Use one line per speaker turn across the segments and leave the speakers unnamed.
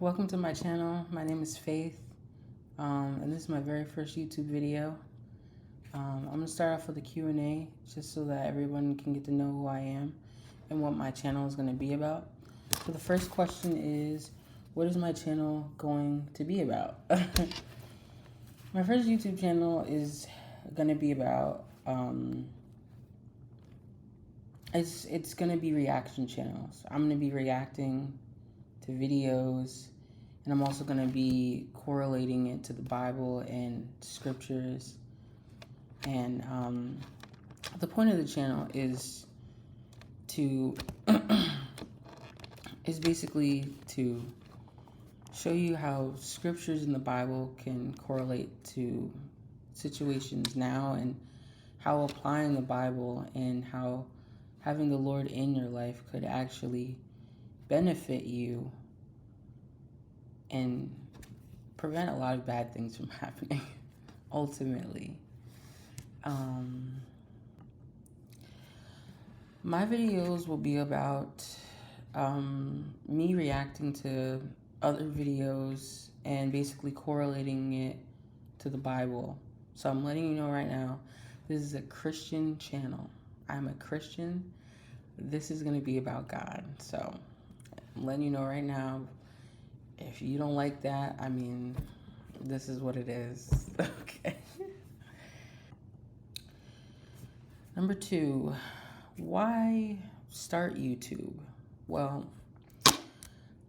Welcome to my channel. My name is Faith, and this is my very first YouTube video. I'm going to start off with a Q&A just so that everyone can get to know who I am and what my channel is going to be about. So the first question is, what is my channel going to be about? My first YouTube channel is going to be about, it's going to be reaction channels. I'm going to be reacting to videos, and I'm also going to be correlating it to the Bible and scriptures. And the point of the channel is to basically to show you how scriptures in the Bible can correlate to situations now, and how applying the Bible and how having the Lord in your life could actually benefit you and prevent a lot of bad things from happening, ultimately. My videos will be about me reacting to other videos and basically correlating it to the Bible. So I'm letting you know right now, this is a Christian channel. I'm a Christian. This is going to be about God. So I'm letting you know right now, if you don't like that, I mean, this is what it is. Okay. Number 2, why start YouTube? Well,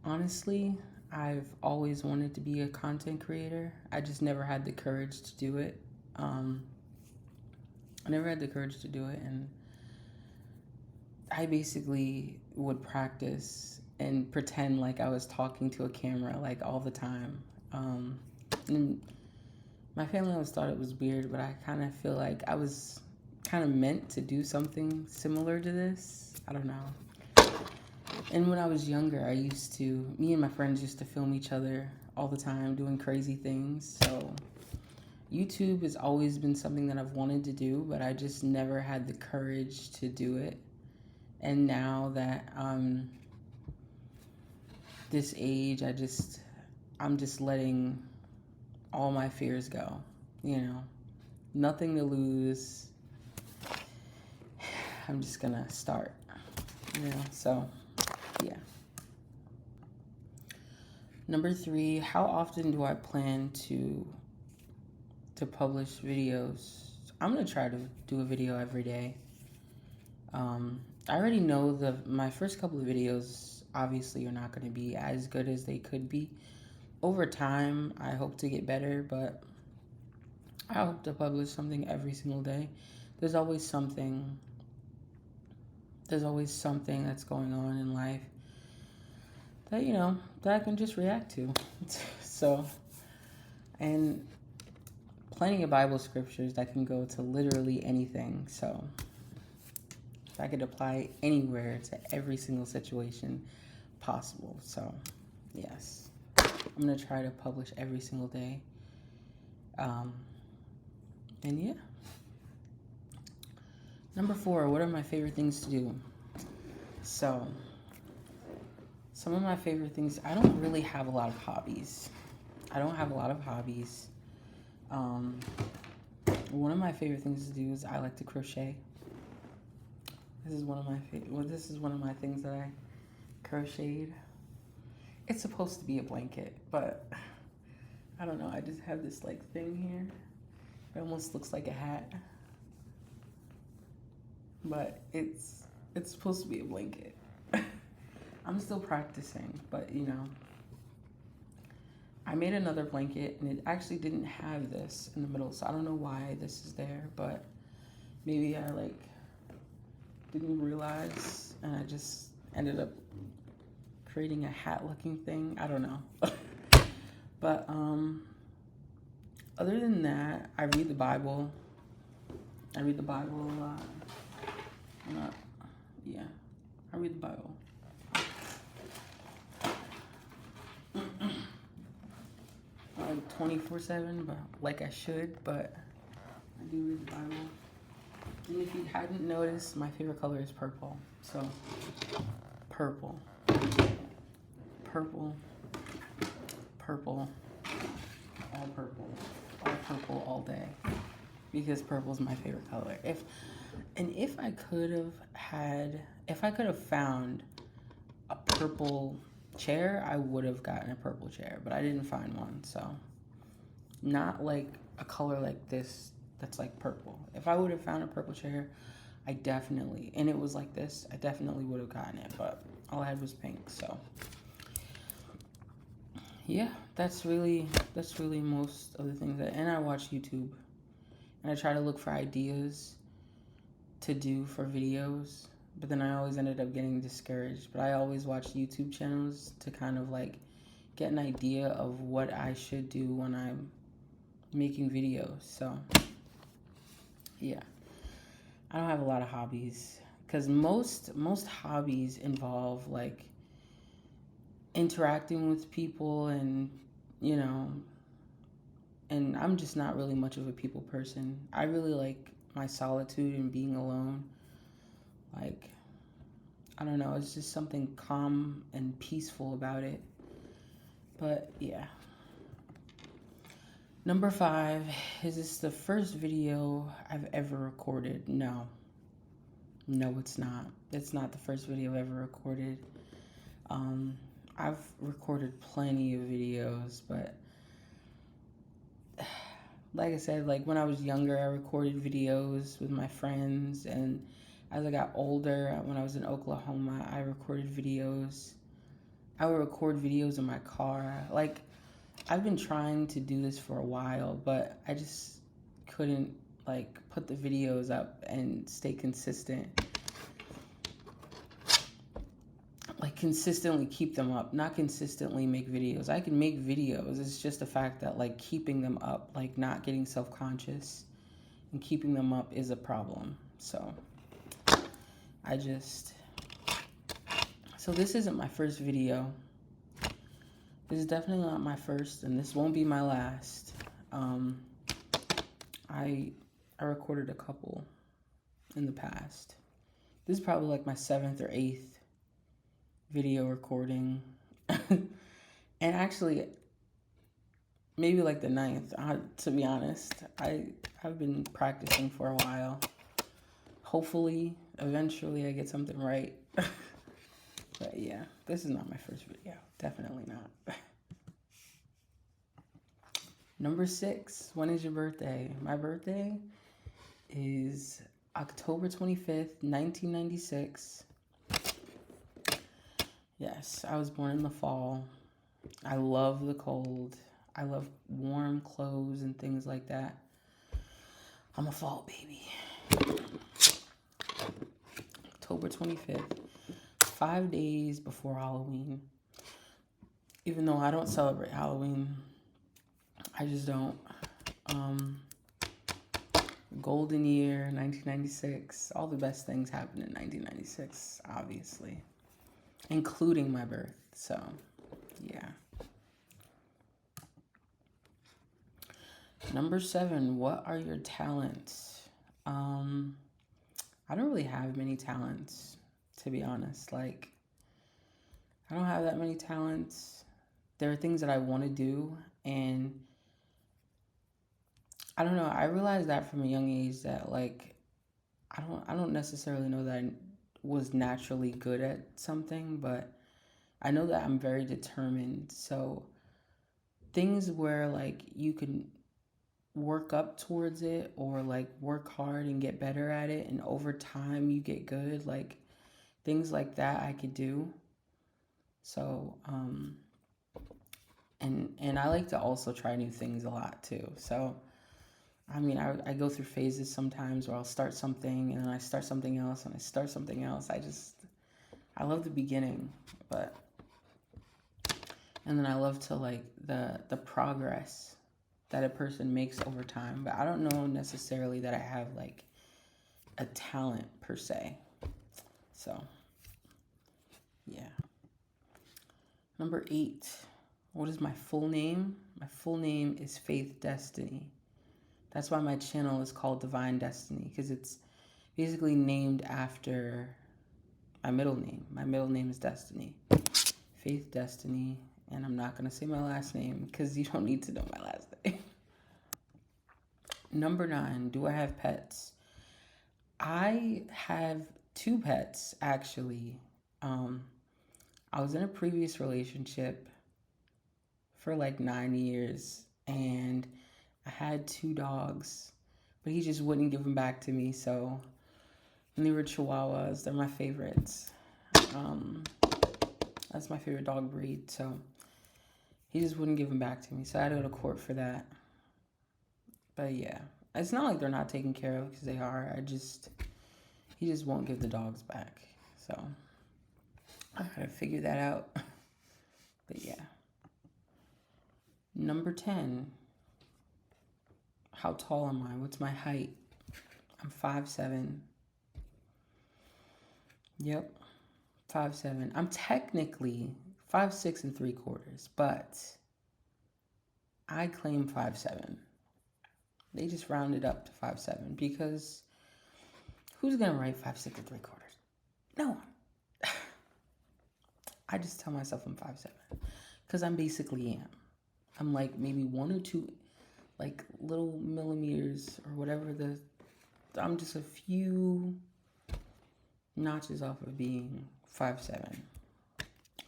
honestly, I've always wanted to be a content creator. I just never had the courage to do it. And I basically would practice and pretend like I was talking to a camera like all the time. And my family always thought it was weird, but I kind of feel like I was kind of meant to do something similar to this. I don't know. And when I was younger, me and my friends used to film each other all the time doing crazy things. So YouTube has always been something that I've wanted to do, but I just never had the courage to do it. And now that I'm this age, I'm just letting all my fears go, nothing to lose. I'm just gonna start, so yeah. Number 3, how often do I plan to publish videos? I'm gonna try to do a video every day. I already know my first couple of videos obviously are not going to be as good as they could be. Over time, I hope to get better, but I hope to publish something every single day. There's always something that's going on in life that, that I can just react to. So, and plenty of Bible scriptures that can go to literally anything. So I could apply anywhere to every single situation possible. So, yes, I'm going to try to publish every single day. And yeah. Number 4, what are my favorite things to do? So, some of my favorite things, I don't really have a lot of hobbies. One of my favorite things to do is I like to crochet. This is one of my things that I crocheted. It's supposed to be a blanket, but I don't know. I just have this like thing here. It almost looks like a hat, but it's supposed to be a blanket. I'm still practicing, but I made another blanket and it actually didn't have this in the middle, so I don't know why this is there, but maybe I didn't realize, and I just ended up creating a hat-looking thing. I don't know. But other than that, I read the Bible. I read the Bible a lot. I read the Bible. Like 24/7, but like I should, but I do read the Bible. And if you hadn't noticed, my favorite color is purple. So, purple. purple. All purple. All purple all day. Because purple is my favorite color. If I could have found a purple chair, I would have gotten a purple chair, but I didn't find one. So not like a color like this that's like purple. If I would have found a purple chair, and it was like this, I definitely would have gotten it, but all I had was pink. So yeah, that's really most of the things and I watch YouTube and I try to look for ideas to do for videos, but then I always ended up getting discouraged. But I always watch YouTube channels to kind of like get an idea of what I should do when I'm making videos. So yeah, I don't have a lot of hobbies because most hobbies involve like interacting with people and and I'm just not really much of a people person. I really like my solitude and being alone. Like, I don't know, it's just something calm and peaceful about it. But yeah. Number 5, is this the first video I've ever recorded? No, it's not. It's not the first video I've ever recorded. I've recorded plenty of videos, but like I said, like when I was younger, I recorded videos with my friends, and as I got older, when I was in Oklahoma, I recorded videos. I would record videos in my car. Like, I've been trying to do this for a while, but I just couldn't like put the videos up and stay consistent. Like consistently keep them up, not consistently make videos. I can make videos. It's just the fact that like keeping them up, like not getting self-conscious and keeping them up is a problem. So this isn't my first video. This is definitely not my first, and this won't be my last. I recorded a couple in the past. This is probably like my 7th or 8th video recording. And actually, maybe like the 9th, to be honest. I've been practicing for a while. Hopefully, eventually I get something right. But yeah, this is not my first video. Definitely not. Number 6, when is your birthday? My birthday is October 25th, 1996. Yes, I was born in the fall. I love the cold. I love warm clothes and things like that. I'm a fall baby. October 25th, 5 days before Halloween. Even though I don't celebrate Halloween, I just don't. Golden year, 1996. All the best things happened in 1996, obviously, including my birth. So, yeah. Number 7, what are your talents? I don't really have many talents, to be honest. Like, I don't have that many talents. There are things that I want to do, and I don't know. I realized that from a young age that like I don't necessarily know that I was naturally good at something, but I know that I'm very determined. So things where like you can work up towards it or like work hard and get better at it, and over time you get good, like things like that I could do. So and I like to also try new things a lot too. So I mean, I go through phases sometimes where I'll start something and then I start something else and I start something else. I love the beginning, and then I love to like the progress that a person makes over time. But I don't know necessarily that I have like a talent per se. So, yeah. Number 8, what is my full name? My full name is DevineDestiny. That's why my channel is called DevineDestiny, because it's basically named after my middle name. My middle name is Destiny. DevineDestiny. And I'm not going to say my last name because you don't need to know my last name. Number 9, do I have pets? I have 2 pets, actually. I was in a previous relationship for like 9 years, and I had 2 dogs, but he just wouldn't give them back to me. So, and they were Chihuahuas. They're my favorites. That's my favorite dog breed. So he just wouldn't give them back to me. So I had to go to court for that. But yeah, it's not like they're not taken care of, because they are. He just won't give the dogs back. So I gotta figure that out. But yeah. Number 10. How tall am I? What's my height? I'm 5'7". Yep, 5'7". I'm technically 5'6" and 3/4, but I claim 5'7". They just rounded up to 5'7", because who's gonna write 5'6" and 3/4? No one. I just tell myself I'm 5'7", because I'm basically am. I'm like maybe 1 or 2 like little millimeters or whatever. I'm just a few notches off of being 5'7".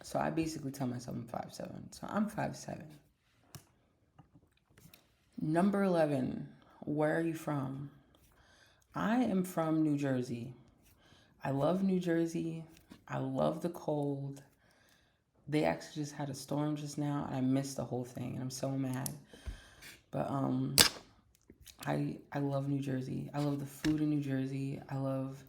So I basically tell myself I'm 5'7". So I'm 5'7". Number 11, where are you from? I am from New Jersey. I love New Jersey. I love the cold. They actually just had a storm just now, and I missed the whole thing, and I'm so mad. But I love New Jersey. I love the food in New Jersey. I love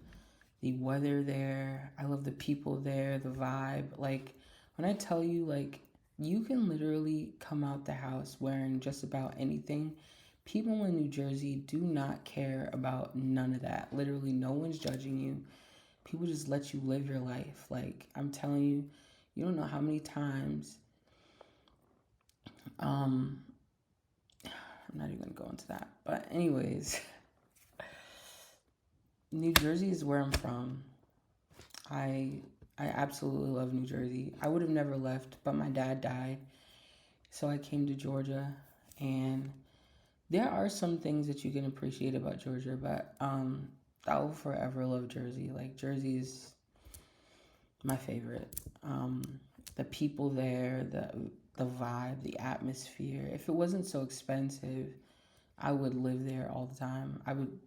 the weather there. I love the people there, the vibe. Like, when I tell you, like, you can literally come out the house wearing just about anything. People in New Jersey do not care about none of that. Literally, no one's judging you. People just let you live your life. Like, I'm telling you, you don't know how many times, I'm not even gonna go into that. But anyways, New Jersey is where I'm from. I absolutely love New Jersey. I would have never left, but my dad died. So I came to Georgia, and there are some things that you can appreciate about Georgia, but I will forever love Jersey. Like, Jersey is my favorite. The people there, the vibe, the atmosphere. If it wasn't so expensive, I would live there all the time. I would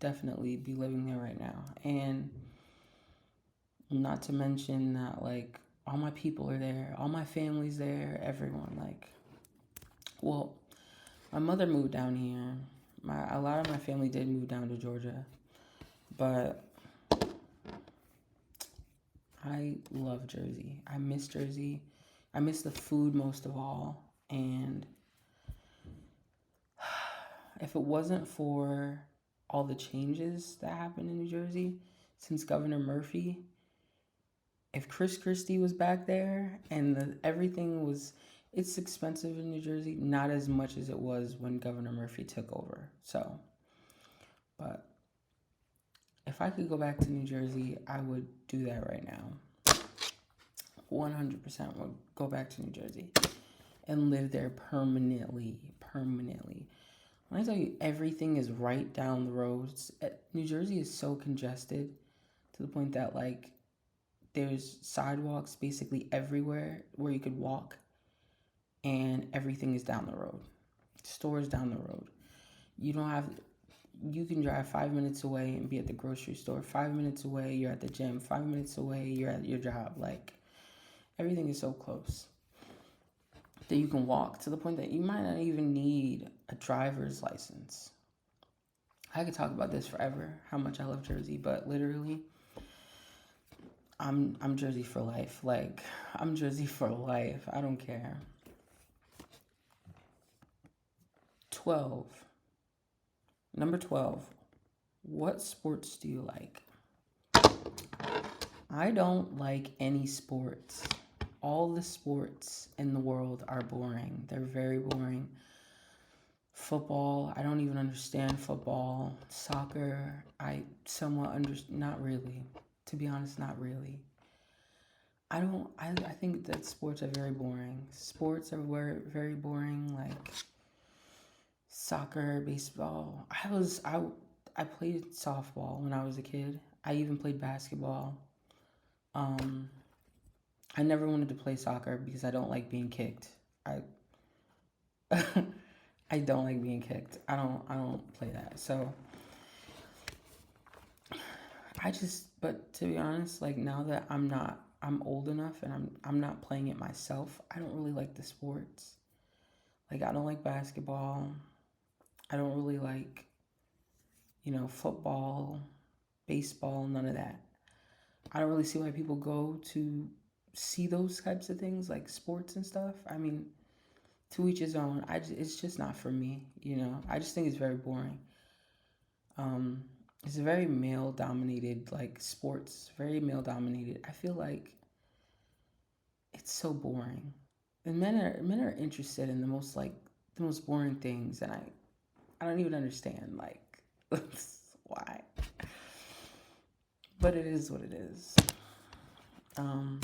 definitely be living there right now. And not to mention that, like, all my people are there, all my family's there, everyone. Like, well, my mother moved down here. A lot of my family did move down to Georgia, but I love Jersey. I miss Jersey. I miss the food most of all. And if it wasn't for all the changes that happened in New Jersey since Governor Murphy, if Chris Christie was back there and everything was, it's expensive in New Jersey, not as much as it was when Governor Murphy took over. So, but if I could go back to New Jersey, I would do that right now. 100% would go back to New Jersey and live there permanently. When I tell you everything is right down the road, New Jersey is so congested to the point that, like, there's sidewalks basically everywhere where you could walk, and everything is down the road. Stores down the road. You can drive 5 minutes away and be at the grocery store. 5 minutes away, you're at the gym. 5 minutes away, you're at your job. Like, everything is so close that you can walk, to the point that you might not even need a driver's license. I could talk about this forever, how much I love Jersey, but literally, I'm Jersey for life. Like, I'm Jersey for life. I don't care. 12. Number 12. What sports do you like? I don't like any sports. All the sports in the world are boring. They're very boring. Football, I don't even understand football. Soccer, I somewhat understand. Not really. To be honest, not really. I think that sports are very boring. Sports are very, very boring. Like soccer, baseball. I played softball when I was a kid. I even played basketball. Um, I never wanted to play soccer because I don't like being kicked. I I don't like being kicked. I don't play that. So but to be honest, like now that I'm old enough and I'm not playing it myself, I don't really like the sports. Like I don't like basketball. I don't really like, football, baseball, none of that. I don't really see why people go to see those types of things like sports and stuff. I mean, to each his own. It's just not for me. I just think it's very boring. Um, it's a very male dominated, like sports, very male dominated. I feel like it's so boring. And men are interested in the most boring things, and I don't even understand like why. But it is what it is. Um,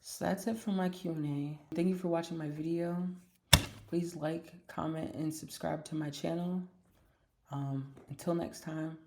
so that's it for my Q&A. Thank you for watching my video. Please like, comment, and subscribe to my channel. Until next time.